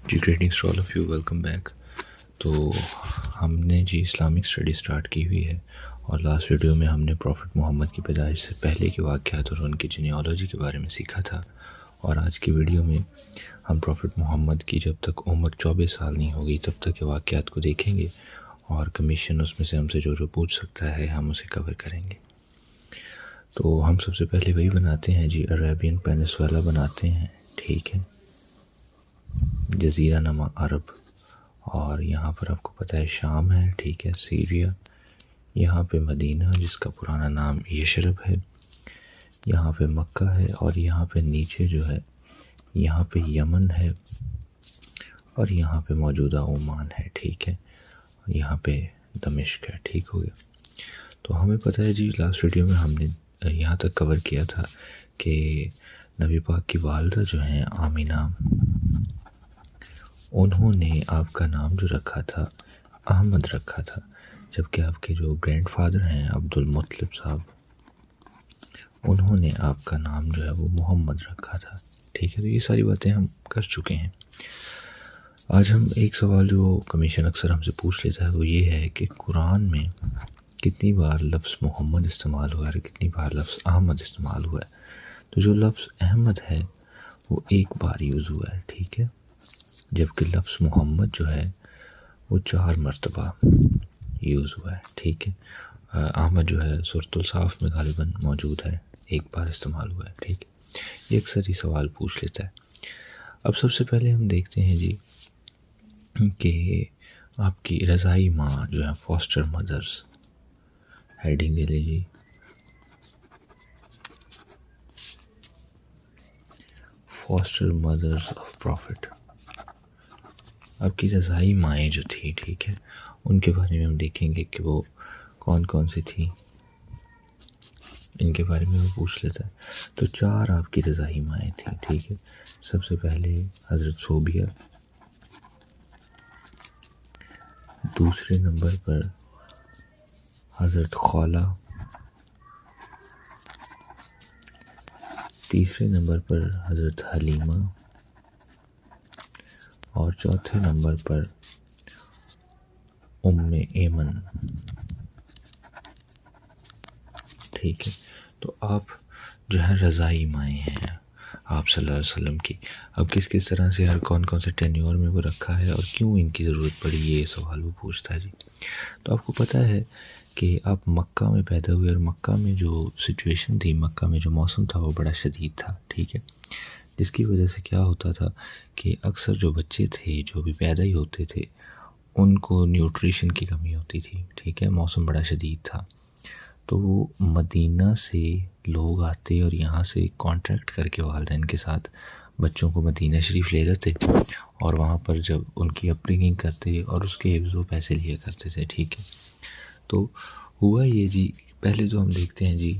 G greetings to all of you, welcome back. تو ہم نے جی اسلامک اسٹڈی اسٹارٹ کی ہوئی ہے، اور لاسٹ ویڈیو میں ہم نے پروفٹ محمد کی پیدائش سے پہلے کے واقعات اور ان کی جینیالوجی کے بارے میں سیکھا تھا، اور آج کی ویڈیو میں ہم پروفٹ محمد کی جب تک عمر 24 سال نہیں ہوگی تب تک کے واقعات کو دیکھیں گے، اور کمیشن اس میں سے ہم سے جو پوچھ سکتا ہے ہم اسے کور کریں گے۔ تو ہم سب سے پہلے وہی بناتے ہیں جی، عربین پینسولا بناتے ہیں، ٹھیک ہے، جزیرہ نما عرب، اور یہاں پر آپ کو پتہ ہے شام ہے، ٹھیک ہے، سیریا، یہاں پہ مدینہ جس کا پرانا نام یشرب ہے، یہاں پہ مکہ ہے، اور یہاں پہ نیچے جو ہے یہاں پہ یمن ہے، اور یہاں پہ موجودہ عمان ہے، ٹھیک ہے، اور یہاں پہ دمشق ہے، ٹھیک ہو گیا۔ تو ہمیں پتہ ہے جی لاسٹ ویڈیو میں ہم نے یہاں تک کور کیا تھا کہ نبی پاک کی والدہ جو ہیں آمینہ، انہوں نے آپ کا نام جو رکھا تھا احمد رکھا تھا، جبکہ آپ کے جو گرینڈ فادر ہیں عبد المطلب صاحب، انہوں نے آپ کا نام جو ہے وہ محمد رکھا تھا، ٹھیک ہے۔ تو یہ ساری باتیں ہم کر چکے ہیں۔ آج ہم ایک سوال جو کمیشن اکثر ہم سے پوچھ لیتا ہے وہ یہ ہے کہ قرآن میں کتنی بار لفظ محمد استعمال ہوا ہے اور کتنی بار لفظ احمد استعمال ہوا ہے۔ تو جو لفظ احمد ہے وہ ایک بار یوز ہوا ہے، ٹھیک ہے، جبکہ لفظ محمد جو ہے وہ 4 مرتبہ یوز ہوا ہے، ٹھیک ہے۔ احمد جو ہے سورۃ الصاف میں غالباً موجود ہے، ایک بار استعمال ہوا ہے، ٹھیک ہے۔ یہ اکثر ہی سوال پوچھ لیتا ہے۔ اب سب سے پہلے ہم دیکھتے ہیں جی کہ آپ کی رضائی ماں جو ہے فاسٹر مدرز، ہیڈنگ لے لیجیے، فاسٹر مدرز آف پروفٹ، آپ کی رضائی مائیں جو تھی، ٹھیک ہے، ان کے بارے میں ہم دیکھیں گے کہ وہ کون کون سی تھیں، ان کے بارے میں وہ پوچھ لیتا ہے۔ تو 4 آپ کی رضائی مائیں تھیں، ٹھیک ہے۔ سب سے پہلے حضرت صوبیہ، دوسرے نمبر پر حضرت خولہ، تیسرے نمبر پر حضرت حلیمہ، اور چوتھے نمبر پر ام ایمن، ٹھیک ہے۔ تو آپ جو ہے رضائی مائیں ہیں آپ صلی اللہ علیہ وسلم کی۔ اب کس کس طرح سے ہر کون کون سے ٹینیور میں وہ رکھا ہے اور کیوں ان کی ضرورت پڑی، یہ سوال وہ پوچھتا ہے جی۔ تو آپ کو پتہ ہے کہ آپ مکہ میں پیدا ہوئے، اور مکہ میں جو سچویشن تھی، مکہ میں جو موسم تھا وہ بڑا شدید تھا، ٹھیک ہے، جس کی وجہ سے کیا ہوتا تھا کہ اکثر جو بچے تھے جو بھی پیدا ہی ہوتے تھے ان کو نیوٹریشن کی کمی ہوتی تھی، ٹھیک ہے، موسم بڑا شدید تھا۔ تو وہ مدینہ سے لوگ آتے اور یہاں سے کانٹریکٹ کر کے والدین کے ساتھ بچوں کو مدینہ شریف لے جاتے، اور وہاں پر جب ان کی اپ برنگنگ کرتے اور اس کے حفظ و پیسے لیا کرتے تھے، ٹھیک ہے۔ تو ہوا یہ جی، پہلے جو ہم دیکھتے ہیں جی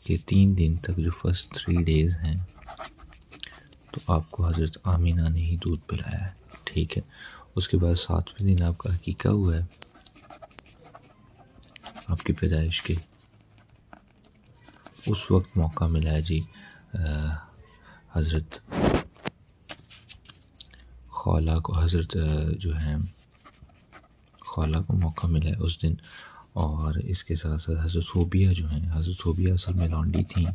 کہ 3 دن تک جو فرسٹ 3 ڈیز ہیں تو آپ کو حضرت آمینہ نے ہی دودھ پلایا ہے، ٹھیک ہے۔ اس کے بعد 7ویں دن آپ کا عقیقہ ہوا ہے آپ کی پیدائش کے، اس وقت موقع ملا ہے جی حضرت خولہ کو، حضرت جو ہے خولہ کو موقع ملا ہے اس دن، اور اس کے ساتھ ساتھ حضرت صوبیہ جو ہیں، حضرت صوبیہ اصل میں لانڈی تھیں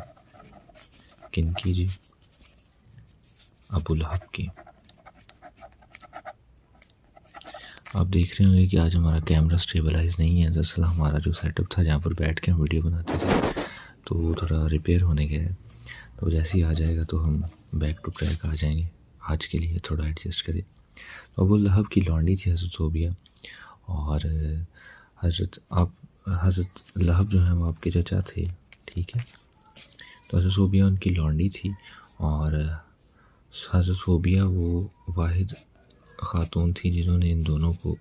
کن کی جی؟ ابو لہب کی۔ آپ دیکھ رہے ہوں گے کہ آج ہمارا کیمرہ سٹیبلائز نہیں ہے، دراصل ہمارا جو سیٹ اپ تھا جہاں پر بیٹھ کے ہم ویڈیو بناتے تھے تو وہ تھوڑا ریپیئر ہونے گیا ہے، تو جیسے ہی آ جائے گا تو ہم بیک ٹو ٹریک آ جائیں گے، آج کے لیے تھوڑا ایڈجسٹ کریں۔ ابو لہب کی لانڈی تھی حضرت صوبیہ، اور حضرت لہب جو ہیں وہ آپ کے چچا تھے، ٹھیک ہے۔ تو حضرت صوبیہ ان کی لانڈی تھی، اور حضرت صوبیہ وہ واحد خاتون تھی جنہوں نے ان دونوں کو،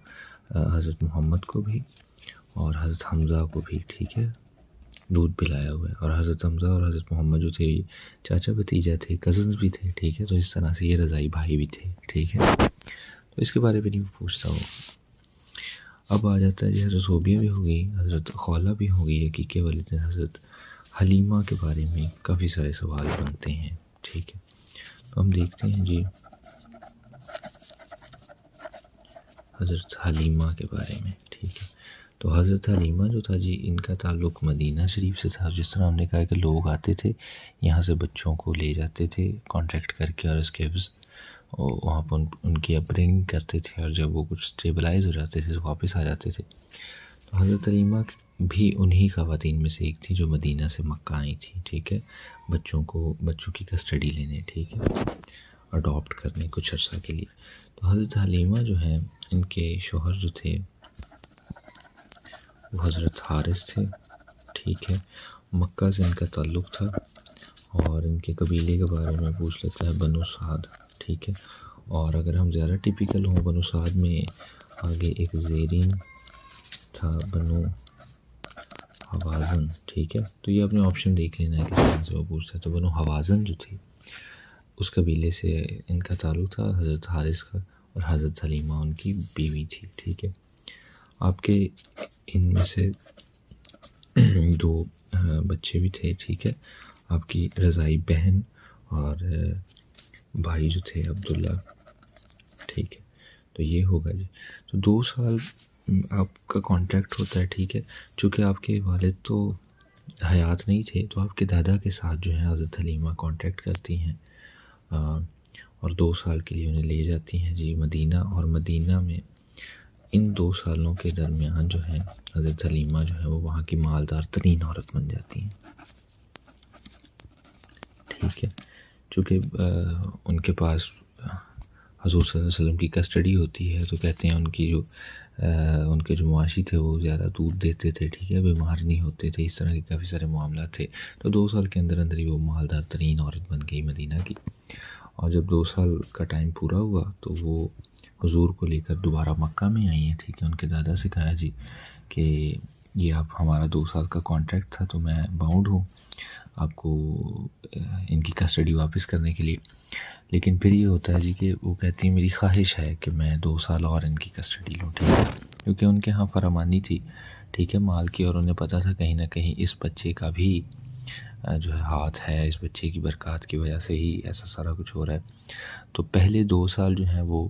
حضرت محمد کو بھی اور حضرت حمزہ کو بھی، ٹھیک ہے، دودھ پلایا ہوا ہے۔ اور حضرت حمزہ اور حضرت محمد جو تھے چاچا بھتیجا تھے، کزنز بھی تھے، ٹھیک ہے۔ تو اس طرح سے یہ رضائی بھائی بھی تھے، ٹھیک ہے۔ تو اس کے بارے میں نہیں پوچھتا ہوں۔ اب آ جاتا ہے جی حضرت صوبیہ بھی ہوگی، حضرت خولہ بھی ہوگی، عقیقے والے دن حضرت حلیمہ کے بارے میں کافی سارے سوال بنتے ہیں، ٹھیک ہے۔ تو ہم دیکھتے ہیں جی حضرت حلیمہ کے بارے میں، ٹھیک ہے۔ تو حضرت حلیمہ جو تھا جی، ان کا تعلق مدینہ شریف سے تھا۔ جس طرح ہم نے کہا کہ لوگ آتے تھے یہاں سے بچوں کو لے جاتے تھے کانٹیکٹ کر کے، اور اس کے عوض وہاں پر ان کی اپبرنگنگ کرتے تھے، اور جب وہ کچھ اسٹیبلائز ہو جاتے تھے تو واپس آ جاتے تھے۔ تو حضرت حلیمہ بھی انہی خواتین میں سے ایک تھی جو مدینہ سے مکہ آئی تھی، ٹھیک ہے، بچوں کی کسٹڈی لینے، ٹھیک ہے، اڈاپٹ کرنے کچھ عرصہ کے لیے۔ تو حضرت حلیمہ جو ہیں، ان کے شوہر جو تھے وہ حضرت حارث تھے، ٹھیک ہے، مکہ سے ان کا تعلق تھا، اور ان کے قبیلے کے بارے میں پوچھ لیتا ہے بنو سعد، ٹھیک ہے۔ اور اگر ہم زیادہ ٹیپیکل ہوں، بنو سعد میں آگے ایک زیرین تھا بنو حوازن، ٹھیک ہے۔ تو یہ اپنے آپشن دیکھ لینا ہے کس طرح سے وہ پوچھتا ہے۔ تو بنو حوازن جو تھی اس قبیلے سے ان کا تعلق تھا حضرت حارث کا، اور حضرت حلیمہ ان کی بیوی تھی، ٹھیک ہے۔ آپ کے ان میں سے دو بچے بھی تھے، ٹھیک ہے، آپ کی رضائی بہن اور بھائی جو تھے عبداللہ، ٹھیک ہے۔ تو یہ ہوگا جی۔ تو 2 سال آپ کا کانٹیکٹ ہوتا ہے، ٹھیک ہے۔ چونکہ آپ کے والد تو حیات نہیں تھے، تو آپ کے دادا کے ساتھ جو ہے حضرت حلیمہ کانٹیکٹ کرتی ہیں، اور 2 سال کے لیے انہیں لے جاتی ہیں جی مدینہ، اور مدینہ میں ان 2 سالوں کے درمیان جو ہے حضرت حلیمہ جو ہے وہ وہاں کی مالدار ترین عورت بن جاتی ہیں، ٹھیک ہے۔ چونکہ ان کے پاس حضور صلی اللہ علیہ وسلم کی کسٹڈی ہوتی ہے، تو کہتے ہیں ان کے جو مواشی تھے وہ زیادہ دودھ دیتے تھے، ٹھیک ہے، بیمار نہیں ہوتے تھے، اس طرح کے کافی سارے معاملات تھے۔ تو 2 سال کے اندر اندر ہی وہ مالدار ترین عورت بن گئی مدینہ کی۔ اور جب 2 سال کا ٹائم پورا ہوا تو وہ حضور کو لے کر دوبارہ مکہ میں آئی ہیں، ٹھیک ہے۔ ان کے دادا سے کہا جی کہ یہ آپ ہمارا 2 سال کا کانٹریکٹ تھا، تو میں باؤنڈ ہوں آپ کو ان کی کسٹڈی واپس کرنے کے لیے۔ لیکن پھر یہ ہوتا ہے جی کہ وہ کہتی ہیں میری خواہش ہے کہ میں 2 سال اور ان کی کسٹڈی لوں، ٹھیک ہے، کیونکہ ان کے ہاں فراوانی تھی، ٹھیک ہے، مال کی، اور انہیں پتہ تھا کہیں نہ کہیں اس بچے کا بھی جو ہے ہاتھ ہے، اس بچے کی برکات کی وجہ سے ہی ایسا سارا کچھ ہو رہا ہے۔ تو پہلے 2 سال جو ہیں وہ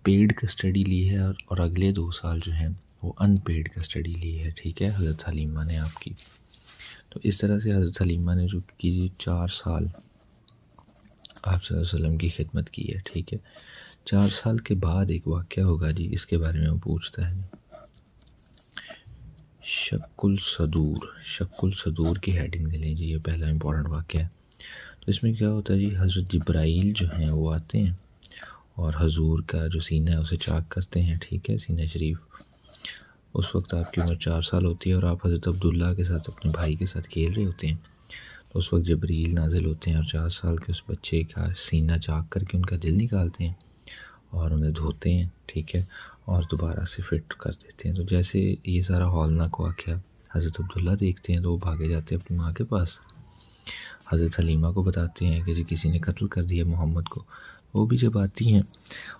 پیڈ کسٹڈی لی ہے، اور اگلے 2 سال جو ہیں وہ ان پیڈ کسٹڈی لی ہے، ٹھیک ہے، حضرت حلیمہ نے آپ کی۔ تو اس طرح سے حضرت حلیمہ نے جو کی 4 سال آپ صلی اللہ علیہ وسلم کی خدمت کی ہے، ٹھیک ہے۔ 4 سال کے بعد ایک واقعہ ہوگا جی، اس کے بارے میں وہ پوچھتا ہے شق الصدور کی ہیڈنگ دے لیں جی، یہ پہلا امپورٹنٹ واقعہ ہے۔ تو اس میں کیا ہوتا ہے جی، حضرت جبرائیل جو ہیں وہ آتے ہیں اور حضور کا جو سینہ ہے اسے چاک کرتے ہیں، ٹھیک ہے، سینہ شریف۔ اس وقت آپ کی عمر 4 سال ہوتی ہے، اور آپ حضرت عبداللہ کے ساتھ اپنے بھائی کے ساتھ کھیل رہے ہوتے ہیں۔ تو اس وقت جبرائیل نازل ہوتے ہیں اور 4 سال کے اس بچے کا سینہ چاک کر کے ان کا دل نکالتے ہیں اور انہیں دھوتے ہیں، ٹھیک ہے، اور دوبارہ سے فٹ کر دیتے ہیں۔ تو جیسے یہ سارا ہولناک واقعہ حضرت عبداللہ دیکھتے ہیں تو وہ بھاگے جاتے ہیں اپنی ماں کے پاس، حضرت حلیمہ کو بتاتے ہیں کہ جی کسی نے قتل کر دیا محمد کو۔ وہ بھی جب آتی ہیں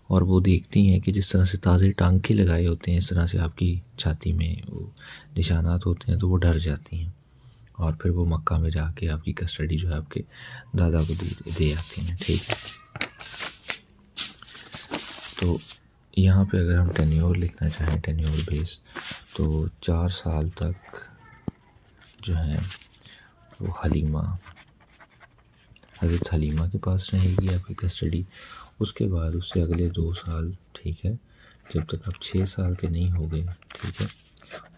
اور وہ دیکھتی ہیں کہ جس طرح سے تازے ٹانکے لگائے ہوتے ہیں، اس طرح سے آپ کی چھاتی میں وہ نشانات ہوتے ہیں، تو وہ ڈر جاتی ہیں، اور پھر وہ مکہ میں جا کے آپ کی کسٹڈی جو ہے آپ کے دادا کو دے آتے ہیں، ٹھیک ہے۔ تو یہاں پہ اگر ہم ٹینیور لکھنا چاہیں، ٹینیور بیس، تو 4 سال تک جو ہے وہ حضرت حلیمہ کے پاس رہے گی آپ کی کسٹڈی۔ اس کے بعد اس سے اگلے 2 سال، ٹھیک ہے، جب تک آپ 6 سال کے نہیں ہو گئے، ٹھیک ہے،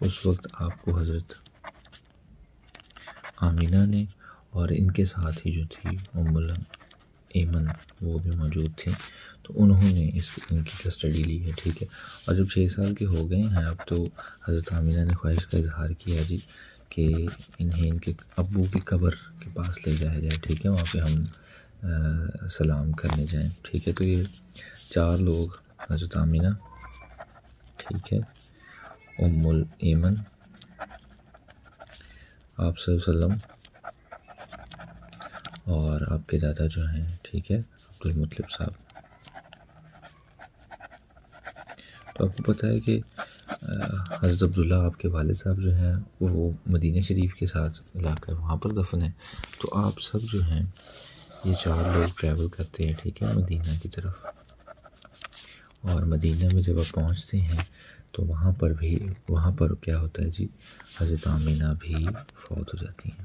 اس وقت آپ کو حضرت آمینہ نے، اور ان کے ساتھ ہی جو تھی ام ایمن وہ بھی موجود تھیں، تو انہوں نے ان کی کسٹڈی لی ہے، ٹھیک ہے۔ اور جب 6 سال کے ہو گئے ہیں اب، تو حضرت آمینہ نے خواہش کا اظہار کیا جی کہ انہیں ان کے ابو کی قبر کے پاس لے جایا جائے، ٹھیک ہے، وہاں پہ ہم سلام کرنے جائیں، ٹھیک ہے۔ تو یہ 4 لوگ، حضرت آمینہ، ٹھیک ہے، ام ایمن، آپ صلی اللہ علیہ وسلم، اور آپ کے دادا جو ہیں، ٹھیک ہے، عبدالمطلب صاحب۔ تو آپ کو پتہ ہے کہ حضرت عبداللہ آپ کے والد صاحب جو ہیں وہ مدینہ شریف کے ساتھ علاقہ ہے، وہاں پر دفن ہے۔ تو آپ سب جو ہیں یہ 4 لوگ ٹریول کرتے ہیں، ٹھیک ہے، مدینہ کی طرف، اور مدینہ میں جب آپ پہنچتے ہیں تو وہاں پر کیا ہوتا ہے جی، حضرت آمینہ بھی فوت ہو جاتی ہیں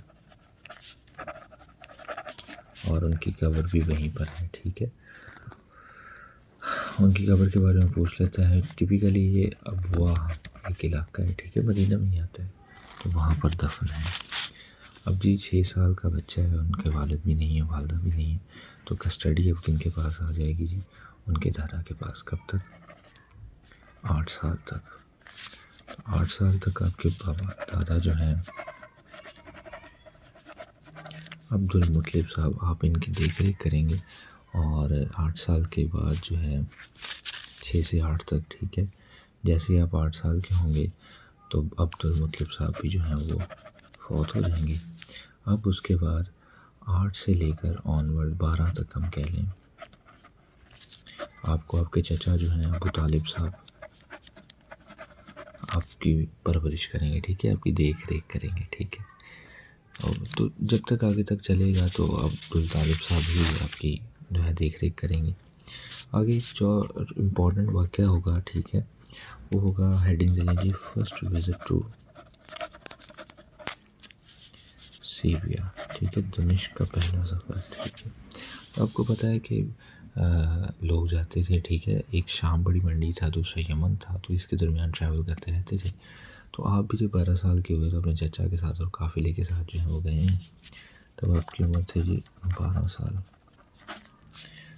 اور ان کی قبر بھی وہیں پر ہے، ٹھیک ہے۔ ان کی قبر کے بارے میں پوچھ لیتا ہے۔ ٹپیکلی یہ ابواہ ایک علاقہ ہے، ٹھیک ہے، مدینہ میں ہی آتا ہے، تو وہاں پر دفن ہے۔ اب جی 6 سال کا بچہ ہے، ان کے والد بھی نہیں ہے، والدہ بھی نہیں ہے، تو کسٹڈی اب کن کے پاس آ جائے گی جی؟ ان کے دادا کے پاس۔ کب تک؟ 8 سال تک۔ 8 سال تک آپ کے دادا جو ہیں عبدالمطلب صاحب، آپ ان کی دیکھ ریکھ کریں گے، اور 8 سال کے بعد جو ہے 6 سے 8 تک، ٹھیک ہے، جیسے ہی آپ 8 سال کے ہوں گے تو عبدالمطلب صاحب بھی جو ہیں وہ فوت ہو جائیں گے۔ اب اس کے بعد 8 سے لے کر آنورڈ 12 تک ہم کہہ لیں، آپ کو آپ کے چچا جو ہیں ابو طالب صاحب آپ کی پرورش کریں گے، ٹھیک ہے، آپ کی دیکھ ریکھ کریں گے، ٹھیک ہے۔ اور تو جب تک آگے تک چلے گا تو عبدالطالب صاحب ہی آپ کی جو ہے دیکھ ریکھ کریں گے۔ آگے جو امپورٹنٹ واقعہ ہوگا، ٹھیک ہے، وہ ہوگا ہیڈنگ دیں جی فرسٹ وزٹ ٹو سیریا، ٹھیک ہے، دمشق کا پہلا سفر، ٹھیک ہے۔ آپ کو پتہ ہے کہ لوگ جاتے تھے، ٹھیک ہے، ایک شام بڑی منڈی تھا، دوسرا یمن تھا، تو اس کے درمیان ٹریول کرتے رہتے تھے۔ تو آپ بھی جب 12 سال کے ہوئے تو اپنے چچا کے ساتھ اور قافلے کے ساتھ جو ہے وہ گئے ہیں، تب آپ کی عمر تھی جی 12 سال۔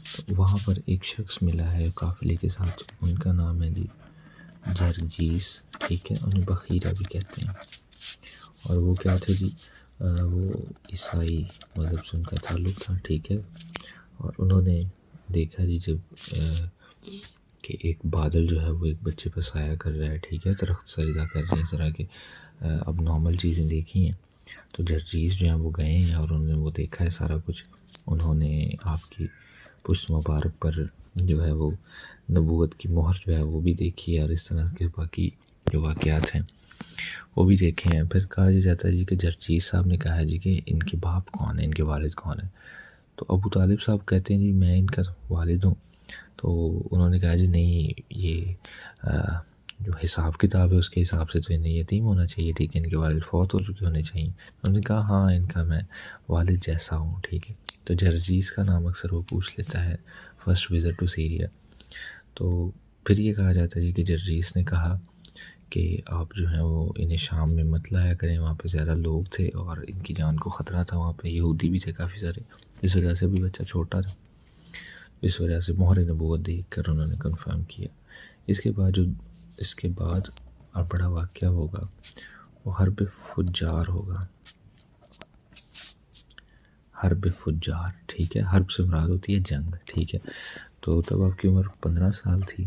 تو وہاں پر ایک شخص ملا ہے قافلے کے ساتھ، ان کا نام ہے جی جرجیس، ٹھیک ہے، انہیں بخیرہ بھی کہتے ہیں۔ اور وہ کیا تھے جی، وہ عیسائی مذہب سے ان کا تعلق تھا، ٹھیک ہے۔ اور انہوں نے دیکھا جی جب کہ ایک بادل جو ہے وہ ایک بچے پر سایہ کر رہا ہے، ٹھیک ہے، درخت سجدہ کر رہے ہیں، اس طرح کے اب نارمل چیزیں دیکھی ہیں، تو جرجیس جو ہیں وہ گئے ہیں اور انہوں نے وہ دیکھا ہے سارا کچھ۔ انہوں نے آپ کی پشت مبارک پر جو ہے وہ نبوت کی مہر جو ہے وہ بھی دیکھی ہے، اور اس طرح کے باقی جو واقعات ہیں وہ بھی دیکھے ہیں۔ پھر کہا جاتا ہے جی کہ جرجیس صاحب نے کہا جی کہ ان کے باپ کون ہیں، ان کے والد کون ہیں؟ تو ابو طالب صاحب کہتے ہیں جی میں ان کا والد ہوں۔ تو انہوں نے کہا جی نہیں، یہ جو حساب کتاب ہے اس کے حساب سے تو انہیں یتیم ہونا چاہیے، ٹھیک ہے، ان کے والد فوت ہو چکے ہونے چاہیے۔ انہوں نے کہا ہاں ان کا میں والد جیسا ہوں، ٹھیک ہے۔ تو جرجیس کا نام اکثر وہ پوچھ لیتا ہے، فرسٹ وزٹ ٹو سیریا۔ تو پھر یہ کہا جاتا ہے جی کہ جرجیس نے کہا کہ آپ جو ہیں وہ انہیں شام میں مت لایا کریں، وہاں پہ زیادہ لوگ تھے اور ان کی جان کو خطرہ تھا، وہاں پہ یہودی بھی تھے کافی سارے، اس وجہ سے بھی بچہ چھوٹا تھا، اس وجہ سے مہر نبوت دیکھ کر انہوں نے کنفرم کیا۔ اس کے بعد اور بڑا واقعہ ہوگا وہ حرب فجار ہوگا، حرب فجار، ٹھیک ہے، حرب سے مراد ہوتی ہے جنگ، ٹھیک ہے۔ تو تب آپ کی عمر 15 سال تھی۔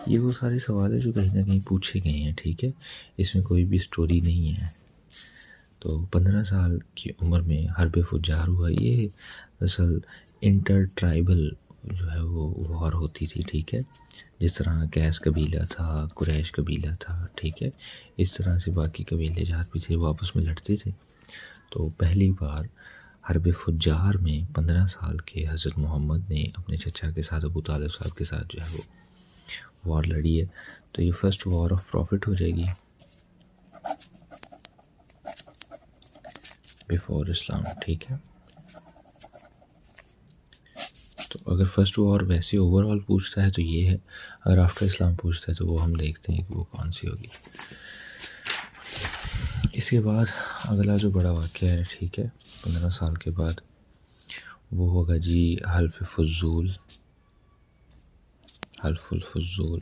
یہ وہ سارے سوال ہیں جو کہیں نہ کہیں پوچھے گئے ہیں، ٹھیک ہے، اس میں کوئی بھی سٹوری نہیں ہے۔ تو 15 سال کی عمر میں حرب فجار ہوا، یہ اصل انٹر ٹرائبل جو ہے وہ وار ہوتی تھی، ٹھیک ہے، جس طرح قیس قبیلہ تھا، قریش قبیلہ تھا، ٹھیک ہے، اس طرح سے باقی قبیلے جہاں بھی تھے وہ آپس میں لڑتے تھے۔ تو پہلی بار حرب فجار میں 15 سال کے حضرت محمد نے اپنے چچا کے ساتھ ابو طالب صاحب کے ساتھ جو ہے وہ وار لڑی ہے، تو یہ فرسٹ وار آف پروفٹ ہو جائے گی بیفور اسلام، ٹھیک ہے۔ تو اگر فرسٹ وار ویسے اوور آل پوچھتا ہے تو یہ ہے، اگر آفٹر اسلام پوچھتا ہے تو وہ ہم دیکھتے ہیں کہ وہ کون سی ہوگی۔ اس کے بعد اگلا جو بڑا واقعہ ہے، ٹھیک ہے، 15 سال کے بعد، وہ ہوگا جی حلف فضول، حلف الفضول۔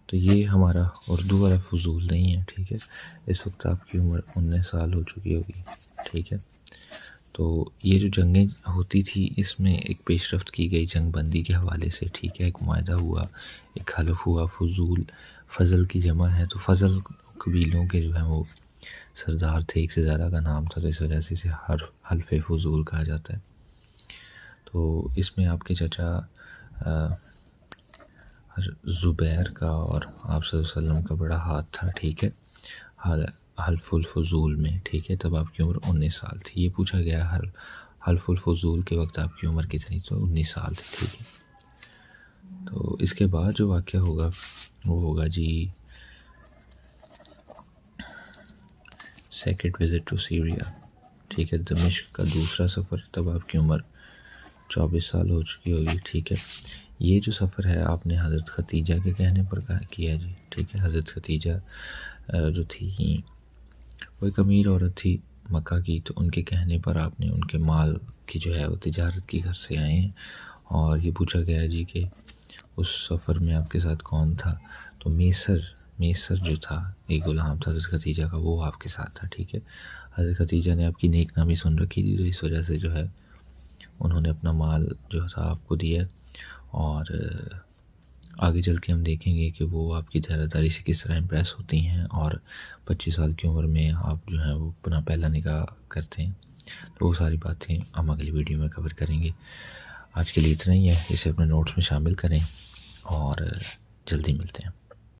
تو یہ ہمارا اردو والا فضول نہیں ہے، ٹھیک ہے، اس وقت آپ کی عمر 19 سال ہو چکی ہوگی، ٹھیک ہے۔ تو یہ جو جنگیں ہوتی تھی اس میں ایک پیش رفت کی گئی جنگ بندی کے حوالے سے، ٹھیک ہے، ایک معاہدہ ہوا، ایک حلف ہوا۔ فضول فضل کی جمع ہے، تو فضل قبیلوں کے جو ہیں وہ سردار تھے، ایک سے زیادہ کا نام تھا، تو اس وجہ سے اسے حلف فضول کہا جاتا ہے۔ تو اس میں آپ کے چچا زبیر کا اور آپ صلی اللہ علیہ وسلم کا بڑا ہاتھ تھا، ٹھیک ہے، حلف الفضول میں، ٹھیک ہے۔ تب آپ کی عمر 19 سال تھی۔ یہ پوچھا گیا حلف الفضول کے وقت آپ کی عمر کتنی؟ تو 19 سال تھی، ٹھیک ہے۔ تو اس کے بعد جو واقعہ ہوگا وہ ہوگا جی سیکنڈ وزٹ ٹو سیریا، ٹھیک ہے، دمشق کا دوسرا سفر، تب آپ کی عمر 24 سال ہو چکی ہوگی، ٹھیک ہے۔ یہ جو سفر ہے آپ نے حضرت ختیجہ کے کہنے پر کیا جی، ٹھیک ہے۔ حضرت ختیجہ جو تھی وہ ایک امیر عورت تھی مکہ کی، تو ان کے کہنے پر آپ نے ان کے مال کی جو ہے وہ تجارت کی گھر سے آئے ہیں، اور یہ پوچھا گیا جی کہ اس سفر میں آپ کے ساتھ کون تھا؟ تو میسر جو تھا، ایک غلام تھا حضرت ختیجہ کا، وہ آپ کے ساتھ تھا، ٹھیک ہے۔ حضرت ختیجہ نے آپ کی نیک نامی سن رکھی تھی، تو اس وجہ سے جو ہے انہوں نے اپنا مال جو تھا آپ کو دیا، اور آگے چل کے ہم دیکھیں گے کہ وہ آپ کی دیانتداری سے کس طرح امپریس ہوتی ہیں، اور 25 سال کی عمر میں آپ جو ہیں وہ اپنا پہلا نکاح کرتے ہیں۔ تو وہ ساری باتیں ہم اگلی ویڈیو میں کور کریں گے۔ آج کے لیے اتنا ہی ہے، اسے اپنے نوٹس میں شامل کریں، اور جلدی ملتے ہیں۔